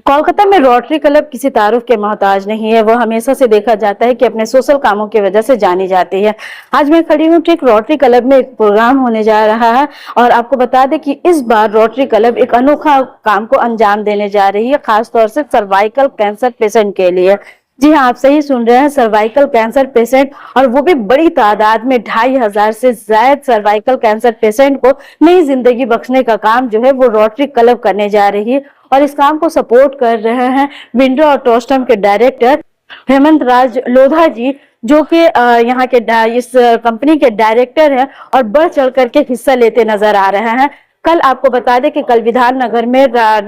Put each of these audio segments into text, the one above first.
कोलकाता में rotary club किसी तारुफ के मोहताज नहीं है। वो हमेशा से देखा जाता है कि अपने सोशल कामों की वजह से जानी जाती है। आज मैं खड़ी हूँ ठीक रोटरी क्लब में एक प्रोग्राम होने जा रहा है और आपको बता दें कि इस बार रोटरी क्लब एक अनोखा काम को अंजाम देने जा रही है, खासतौर से सर्वाइकल कैंसर पेशेंट के लिए। जी हाँ, आप सही सुन रहे हैं, सर्वाइकल कैंसर पेशेंट, और वो भी बड़ी तादाद में 2500 से ज्यादा सर्वाइकल कैंसर पेशेंट को नई जिंदगी बख्शने का काम जो है वो रोटरी क्लब करने जा रही है। और इस काम को सपोर्ट कर रहे हैं विंडो और टोस्टम के डायरेक्टर हेमंत राज लोधा जी, जो कि यहाँ के इस कंपनी के डायरेक्टर हैं और बढ़ चढ़ करके हिस्सा लेते नजर आ रहे हैं। कल आपको बता दें कि कल विधाननगर में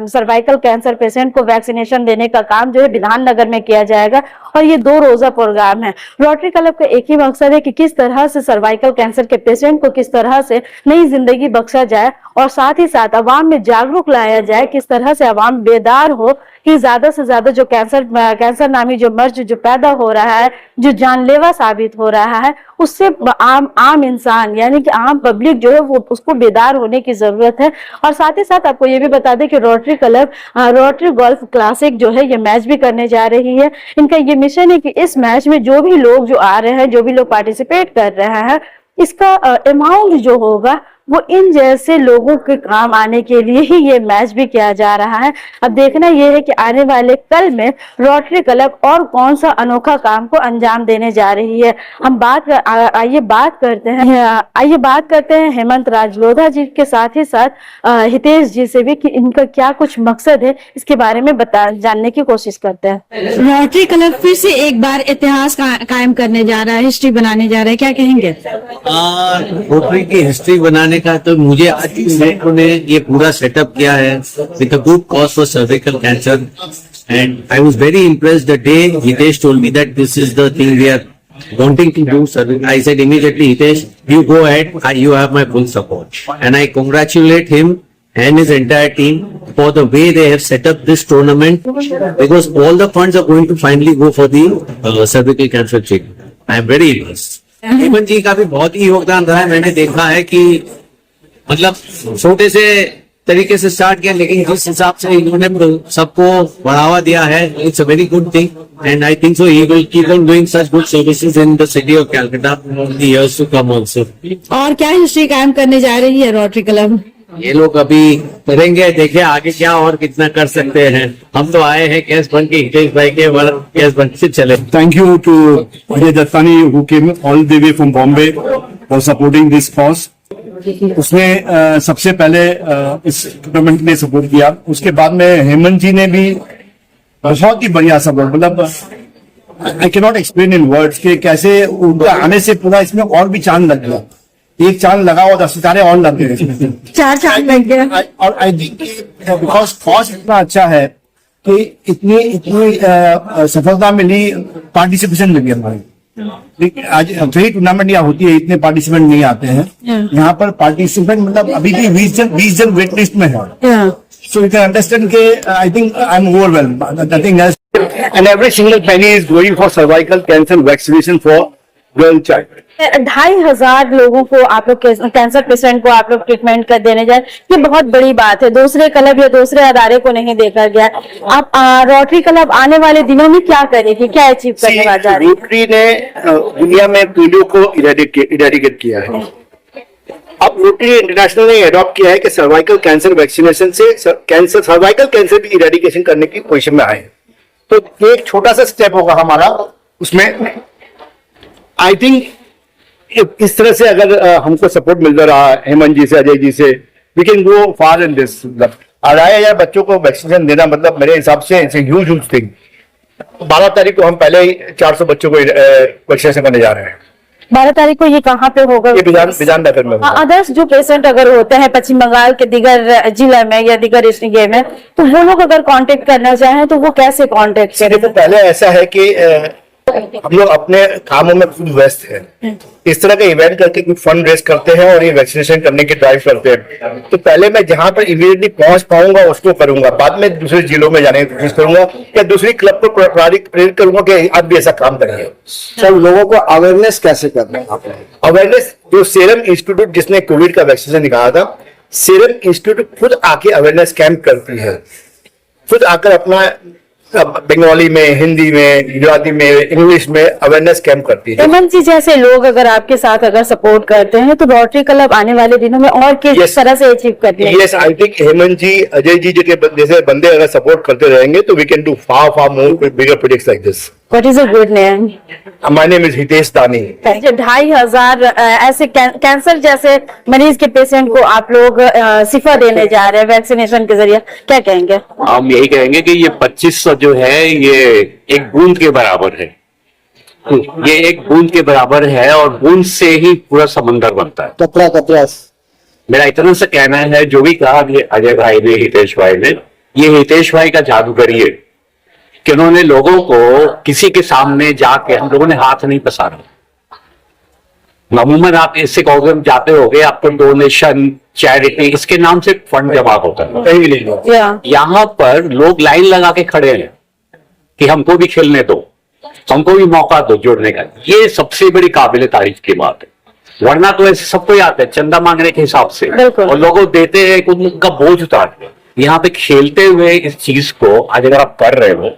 सर्वाइकल कैंसर पेशेंट को वैक्सीनेशन देने का काम जो है विधाननगर में किया जाएगा और ये 2 रोजा प्रोग्राम है। रोटरी क्लब का एक ही मकसद है कि किस तरह से सर्वाइकल कैंसर के पेशेंट को किस तरह से नई जिंदगी बख्शा जाए और साथ ही साथ अवाम में जागरूक लाया जाए, किस तरह से अवाम बेदार हो कि ज्यादा से ज्यादा जो कैंसर नामी जो मर्ज जो पैदा हो रहा है, जो जानलेवा साबित हो रहा है, उससे आम इंसान यानी कि आम पब्लिक जो है वो उसको बेदार होने की जरूरत है। और साथ ही साथ आपको ये भी बता दें कि rotary club rotary golf classic जो है ये मैच भी करने जा रही है। इनका ये मिशन है कि इस मैच में जो भी लोग जो आ रहे हैं, जो भी लोग पार्टिसिपेट कर रहे हैं, इसका अमाउंट जो होगा वो इन जैसे लोगों के काम आने के लिए ही ये मैच भी किया जा रहा है। अब देखना ये है कि आने वाले कल में रोटरी क्लब और कौन सा अनोखा काम को अंजाम देने जा रही है। हम आइए बात करते हैं हेमंत राज लोधा जी के साथ ही साथ हितेश जी से भी कि इनका क्या कुछ मकसद है, इसके बारे में जानने की कोशिश करते हैं। रोटरी क्लब फिर से एक बार इतिहास कायम करने जा रहा है, हिस्ट्री बनाने जा रहा है, क्या कहेंगे? रोटरी की हिस्ट्री बनाने का तो मुझे आज उन्होंने ये पूरा सेटअप किया है with a good cause for cervical cancer, and I was very impressed the day Hitesh told me that this is the thing we are wanting to do. I said immediately, Hitesh, you go ahead, you have my full support, and I congratulate him and his entire team for the way they have set up this tournament, because all the funds are going to finally go for the cervical cancer treatment. I am very impressed. Hemant ji का भी बहुत ही योगदान रहा है। मैंने देखा है कि मतलब छोटे से तरीके से स्टार्ट किया, लेकिन जिस हिसाब से इन्होंने सबको बढ़ावा दिया है, it's a very good thing, and I think so he will keep on doing such good services in the city of Calcutta in the years to come also. और क्या हिस्ट्री कायम करने जा रही है रोटरी क्लब? ये लोग अभी करेंगे, देखे आगे क्या और कितना कर सकते हैं। हम तो आए हैं केस बन के हितेश भाई के केस बन से चले। Thank you to Ajay Dattani who came all the way from Bombay for supporting this cause. उसने सबसे पहले इस टूर्नामेंट ने सपोर्ट किया, उसके बाद में हेमंत जी ने भी बहुत ही बढ़िया सपोर्ट, मतलब I can not explain in words के कैसे उनका आने से पूरा इसमें और भी चांद लग गया। एक चांद लगा और 10 सितारे और लग गए, 4 चांद लग गए। और आई थिंक बिकॉज कॉज इतना अच्छा है कि इतनी सफलता मिली, पार्टिसिपेशन मिली हमारी। आज सही टूर्नामेंट यहाँ होती है, इतने पार्टिसिपेंट नहीं आते हैं यहाँ पर। पार्टिसिपेंट मतलब अभी भी 20 जन वेट लिस्ट में है। सो यू कैन अंडरस्टैंड के I think I am overwhelmed, nothing else, and every single penny is going for cervical cancer vaccination for girl child. 2500 लोगों को आप लोग कैंसर पेशेंट को आप लोग ट्रीटमेंट कर देने जाए, ये बहुत बड़ी बात है। दूसरे क्लब या दूसरे अदारे को नहीं देखा गया। आप रोटरी क्लब आने वाले दिनों में क्या करेगी, क्या अचीव करने वाला है? रोटरी ने दुनिया में पोलियो को इरेडिकेट किया है। अब रोटरी इंटरनेशनल ने अडॉप्ट किया है कि सर्वाइकल कैंसर वैक्सीनेशन से सर्वाइकल कैंसर भी इरेडिकेशन करने की पोजीशन में आए। तो एक छोटा सा स्टेप होगा हमारा उसमें। आई थिंक इस तरह से अगर हमको सपोर्ट मिलता रहा हेमंत जी से, अजय जी से, we can go far in this. 2,500 बच्चों को वैक्सीनेशन देना मतलब मेरे हिसाब से इट्स ए ह्यूज थिंग। 12 तारीख को हम पहले ही 400 बच्चों को वैक्सीनेशन करने जा रहे हैं। 12 तारीख को ये कहाँ पे होगा? ये विधाननगर में। अदर्स जो पेशेंट अगर होते हैं पश्चिम बंगाल के दिगर जिला में या दिगर ये में, तो वो लोग अगर कांटेक्ट करना चाहें तो वो कैसे कांटेक्ट करें? तो पहले ऐसा है कि हम लोग अपने कामों में खूब व्यस्त हैं। इस तरह का इवेंट करके कुछ फंड रेज करते हैं और ये वैक्सीनेशन करने की ड्राइव करते हैं। तो पहले मैं जहां पर इमीडिएटली पहुंच पाऊंगा उसको करूंगा, बाद में दूसरे जिलों में जाने की कोशिश करूंगा या दूसरी क्लब को प्रेरित करूंगा कि आप भी ऐसा काम करिए। सर, लोगों को अवेयरनेस कैसे करना है? अवेयरनेस जो सीरम इंस्टीट्यूट जिसने कोविड का वैक्सीनेशन निकाला था, सीरम इंस्टीट्यूट खुद आके अवेयरनेस कैंप करती है। खुद आकर अपना बंगाली में, हिंदी में, गुजराती में, इंग्लिश में अवेयरनेस कैंप करती है। हेमंत जी जैसे लोग अगर आपके साथ अगर सपोर्ट करते हैं तो रोटरी क्लब आने वाले दिनों में और किस Yes. तरह से अचीव करते हैं? Yes, I think Hemant ji, Ajay ji जैसे बंदे अगर सपोर्ट करते रहेंगे तो we can do far more bigger projects like this. What is a good name? My name is Hitesh Dani. 2,500 ऐसे कैंसर जैसे मरीज के पेशेंट को आप लोग शिफा देने जा रहे हैं वैक्सीनेशन के जरिए, क्या कहेंगे? हम यही कहेंगे कि ये 2500 जो है ये एक बूंद के बराबर है। ये एक बूंद के बराबर है और बूंद से ही पूरा समंदर बनता है। कतरा कतरा मेरा इतना सा कहना है, जो भी कहा कि अजय भाई ने, हितेश भाई ने, ये हितेश भाई का जादूगरी है कि उन्होंने लोगों को किसी के सामने जाके, हम लोगों ने हाथ नहीं पसारा। अमूमन आप इससे कहोगे, हम जाते होगे आपको डोनेशन, चैरिटी, इसके नाम से फंड जमा होता है, कहीं भी नहीं होता। या यहाँ पर लोग लाइन लगा के खड़े हैं कि हमको भी खेलने दो, हमको भी मौका दो जुड़ने का। ये सबसे बड़ी काबिल तारीफ की बात है। वरना तो ऐसे सबको ही आते हैं चंदा मांगने के हिसाब से, बिल्कुल। और लोगों देते हैं कि उनका बोझ उतारते हैं। यहाँ पे खेलते हुए इस चीज को आज अगर आप कर रहे हो,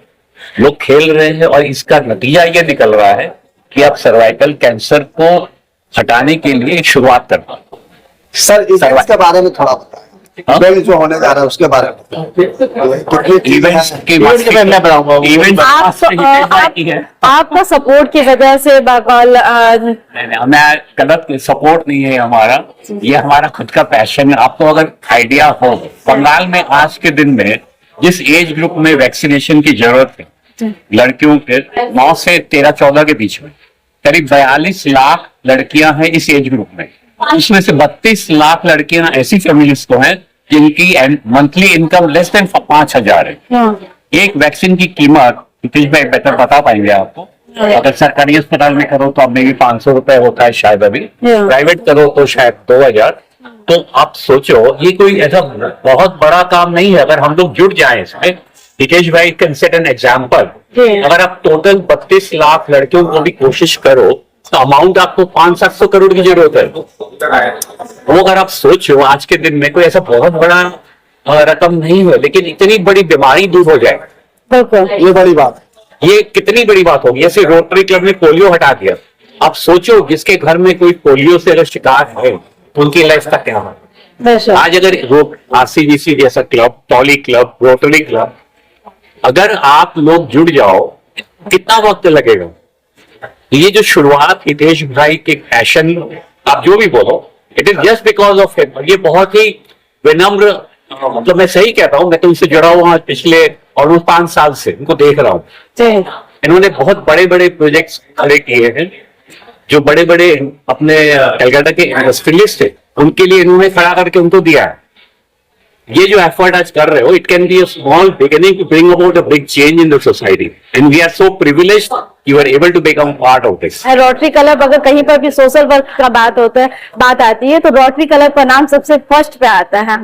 लोग खेल रहे हैं, और इसका नतीजा ये निकल रहा है कि आप सर्वाइकल कैंसर को हटाने के लिए एक शुरुआत कर रहे हो। सर इवेंट्स के बारे में थोड़ा बताएं। इवेंट जो होने जा रहा है उसके बारे में इवेंट्स की बात इवेंट आपका सपोर्ट की वजह से बकौल मैं गलत, सपोर्ट नहीं है हमारा, ये हमारा खुद का पैशन है। आपको अगर आइडिया हो, बंगाल में आज के दिन में जिस एज ग्रुप में वैक्सीनेशन की जरूरत है लड़कियों के 9 से 13-14 के बीच में, करीब 42 लाख लड़कियां हैं इस एज ग्रुप में। उसमें से 32 लाख लड़कियां ऐसी फैमिलीज को हैं जिनकी मंथली इनकम लेस देन 5,000 है। एक वैक्सीन की कीमत हितेश भाई बेहतर बता पाएंगे आपको, अगर सरकारी अस्पताल में करो तो अब में भी 500 रुपए होता है शायद, अभी प्राइवेट करो तो शायद 2,000। तो आप सोचो, ये कोई ऐसा बहुत बड़ा काम नहीं है अगर हम लोग जुट जाए इसमें। हितेश भाई कैन सेट एन एग्जाम्पल, अगर आप टोटल 32 लाख लड़कियों को भी कोशिश करो तो अमाउंट आपको 500-700 करोड़ की जरूरत है। वो अगर आप सोचो आज के दिन में कोई ऐसा बहुत बड़ा रकम नहीं है, लेकिन इतनी बड़ी बीमारी दूर हो जाए, बिल्कुल ये बड़ी बात है। ये कितनी बड़ी बात होगी। जैसे रोटरी क्लब ने पोलियो हटा दिया, आप सोचो जिसके घर में कोई पोलियो से अगर शिकार है उनकी लाइफ का क्या है। बेशक। आज अगर आरसीबीसी जैसा club, poly club, rotary club, अगर आप लोग जुड़ जाओ, कितना वक्त लगेगा। ये जो शुरुआत हितेश भाई के पैशन, आप जो भी बोलो, it is just because of him. ये बहुत ही विनम्र, मतलब मैं सही कहता हूँ, मैं तो उनसे जुड़ा हुआ पिछले ऑलमोस्ट 5 साल से, उनको देख रहा हूँ। इन्होंने बहुत बड़े बड़े प्रोजेक्ट्स खड़े किए हैं, जो बड़े बड़े अपने कलकत्ता के इंडस्ट्रियलिस्ट थे उनके लिए इन्होंने खड़ा करके उनको दिया है। ये जो एफर्ट आज कर रहे हो, it can be a small beginning to bring about a big change in the society, and we are so privileged you are able to become part of this. Rotary club, अगर कहीं पर भी social work का बात आती है तो rotary club का नाम सबसे फर्स्ट पे आता है।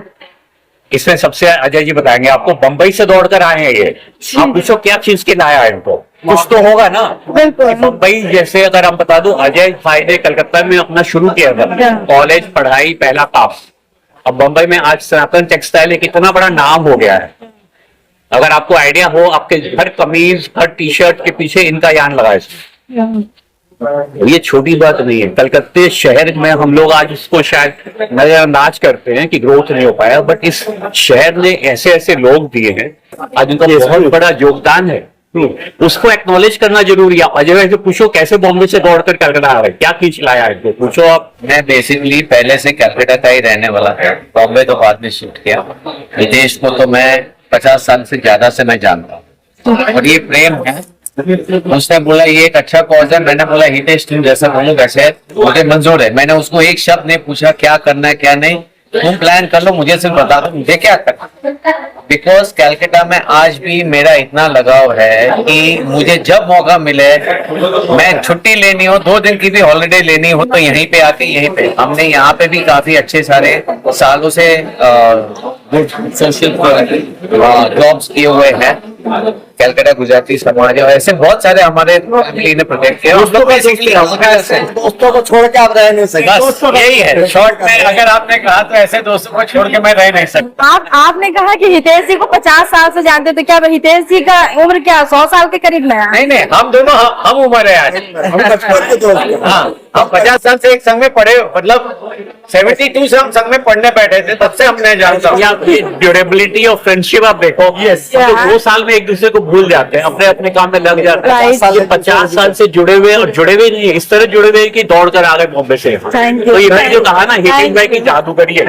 इसमें सबसे अजय जी बताएंगे आपको, बंबई से दौड़कर आए हैं ये। आप पूछो क्या चीज के लाया है इनको, कुछ तो होगा ना। बिल्कुल। बंबई जैसे अगर हम बता दो, अजय भाई ने कलकत्ता में अपना शुरू किया था, कॉलेज पढ़ाई पहला काम। अब बंबई में आज सनातन टेक्सटाइल एक इतना बड़ा नाम हो गया है। अगर आपको आइडिया हो, आपके हर कमीज, हर टी शर्ट के पीछे इनका यान लगा है। ये छोटी बात नहीं है। कलकत्ते शहर में हम लोग आज इसको शायद नजरअंदाज करते हैं कि ग्रोथ नहीं हो पाया, बट इस शहर ने ऐसे ऐसे लोग दिए हैं, आज उनका बहुत बड़ा योगदान है, उसको एक्नॉलेज करना जरूरी है। अजय भाई से पूछो कैसे बॉम्बे से दौड़कर कलकत्ता आ रहे, क्या खींच लाया है, तो पूछो आप। मैं बेसिकली पहले से कलकत्ता का ही रहने वाला था, बॉम्बे तो बाद में शिफ्ट किया। हितेश को तो मैं 50 साल से ज्यादा से मैं जानता हूँ, और ये प्रेम है। उसने बोला ये एक अच्छा कॉज है, मैंने बोला हितेश तुम जैसा बोलो वैसे मुझे मंजूर है। मैंने उसको एक शब्द नहीं पूछा क्या करना है क्या नहीं, तुम प्लान कर लो, मुझे सिर्फ बता दो मुझे क्या करना। बिकॉज कलकत्ता में आज भी मेरा इतना लगाव है कि मुझे जब मौका मिले, मैं छुट्टी लेनी हो, 2 दिन की भी हॉलिडे लेनी हो, तो यहीं पे आके यहीं पे हमने यहाँ पे भी काफी अच्छे सारे सालों से गुड सोशल जॉब्स किए हुए हैं। कैलकाटा गुजराती समाज और ऐसे बहुत सारे हमारे फैमिली ने प्रोटेक्ट किया। दोस्तों बेसिकली दोस्तों को छोड़ के आप रह नहीं सकते। बस यही है शॉर्ट में, अगर आपने कहा तो ऐसे दोस्तों को छोड़ के मैं रह नहीं सकता। आपने कहा कि हितेश जी को 50 साल से जानते, तो क्या हितेश जी का उम्र क्या 100 साल के करीब में है? नहीं, हम दोनों हम उम्र है आज। हम बचपन के दोस्त हैं। हाँ, हम 50 साल से एक संघ में पढ़े, मतलब 72 से हम संघ में पढ़ने बैठे थे, तब से हमने जानता हूँ। ड्यूरेबिलिटी ऑफ फ्रेंडशिप आप देखो, हम तो 2 साल में एक दूसरे को भूल जाते हैं, अपने अपने काम में लग जाते हैं। Right. ये 50 साल से जुड़े हुए, और जुड़े हुए नहीं है, इस तरह जुड़े हुए कि दौड़ कर आ गए बॉम्बे से। Thank you. तो ये मैंने जो कहा ना, हिटिंग भाई की जादूगरी है।